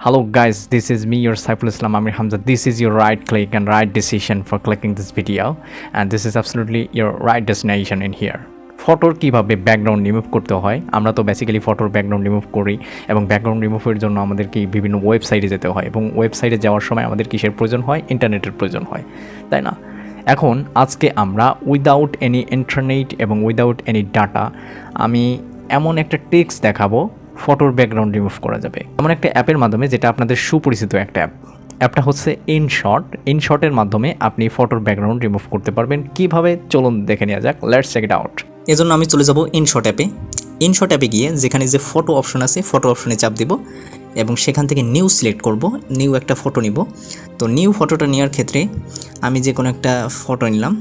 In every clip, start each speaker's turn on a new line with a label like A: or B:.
A: Hello guys, this is me your Saiful Islam Amir Hamza. This is your right click and right decision for clicking this video, and this is absolutely your right destination in here. ফটোর কিভাবে background remove করতে হয়, আমরা তো basically ফটোর background remove করি এবং background রিমুভের জন্য আমাদেরকে বিভিন্ন ওয়েবসাইটে যেতে হয় এবং ওয়েবসাইটে যাওয়ার সময় আমাদের কিসের প্রয়োজন হয়, ইন্টারনেটের প্রয়োজন হয়, তাই না? এখন আজকে আমরা উইদাউট এনি ইন্টারনেট এবং উইদাউট এনি ডাটা আমি এমন একটা টেক্সট দেখাবো ফটোর ব্যাকগ্রাউন্ড রিমুভ করা যাবে এমন একটা অ্যাপের মাধ্যমে, যেটা আপনাদের সুপরিচিত একটা অ্যাপটা হচ্ছে ইনশট। ইনশটের মাধ্যমে আপনি ফটোর ব্যাকগ্রাউন্ড রিমুভ করতে পারবেন কিভাবে, চলুন দেখে নেওয়া যাক। Let's check it out.
B: এজন্য আমি চলে যাব ইনশট অ্যাপে। ইনশট অ্যাপে গিয়ে যেখানে যে ফটো অপশন আছে, ফটো অপশনে চাপ দিব এবং সেখান থেকে নিউ সিলেক্ট করব। নিউ একটা ফটো নিব। তো নিউ ফটোটা নেওয়ার ক্ষেত্রে আমি যে কোনো একটা ফটো নিলাম।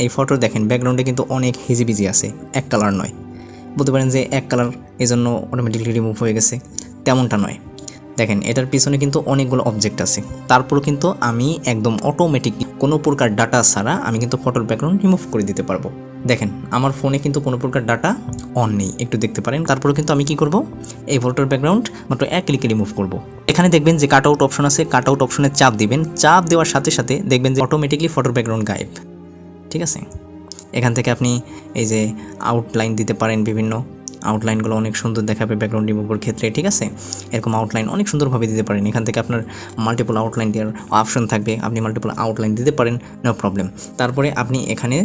B: এই ফটো দেখেন ব্যাকগ্রাউন্ডে কিন্তু অনেক হিজিবিজি আছে, এক কালার নয়। বলতে পারেন যে এক কালার এজন্য অটোমেটিকলি রিমুভ হয়ে গেছে, তেমনটা নয়। দেখেন এটার পিছনে কিন্তু অনেকগুলো অবজেক্ট আছে, তারপরও কিন্তু আমি একদম অটোমেটিকলি কোনো প্রকার ডাটা ছাড়া আমি কিন্তু ফটোর ব্যাকগ্রাউন্ড রিমুভ করে দিতে পারবো। দেখেন আমার ফোনে কিন্তু কোনো প্রকার ডাটা অন নেই, একটু দেখতে পারেন। তারপরেও কিন্তু আমি কি করব, এই ফটোর ব্যাকগ্রাউন্ড মাত্র এক ক্লিকে রিমুভ করব। এখানে দেখবেন যে কাট আউট অপশন আছে, কাট আউট অপশনে চাপ দিবেন। চাপ দেওয়ার সাথে সাথে দেখবেন যে অটোমেটিকলি ফটোর ব্যাকগ্রাউন্ড গায়েব। ঠিক আছে, এখান থেকে আপনি এই যে আউটলাইন দিতে পারেন, বিভিন্ন আউটলাইনগুলো অনেক সুন্দর দেখাবে ব্যাকগ্রাউন্ড রিমুভের ক্ষেত্রে। ঠিক আছে, এরকম আউটলাইন অনেক সুন্দরভাবে দিতে পারেন। এখান থেকে আপনার মাল্টিপল আউটলাইন দেওয়ার অপশন থাকবে, আপনি মাল্টিপল আউটলাইন দিতে পারেন, নো প্রবলেম। তারপরে আপনি এখানে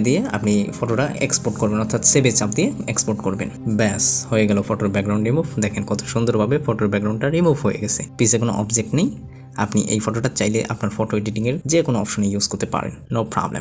B: দিয়ে আপনি ফটোটা এক্সপোর্ট করবেন, অর্থাৎ সেভে চাপ দিয়ে এক্সপোর্ট করবেন। ব্যাস হয়ে গেল ফটোর ব্যাকগ্রাউন্ড রিমুভ। দেখেন কত সুন্দরভাবে ফটোর ব্যাকগ্রাউন্ডটা রিমুভ হয়ে গেছে, পিছে কোনো অবজেক্ট নেই। আপনি এই ফটোটা চাইলে আপনার ফটো এডিটিংয়ের যে কোনো অপশনে ইউজ করতে পারেন, নো প্রবলেম।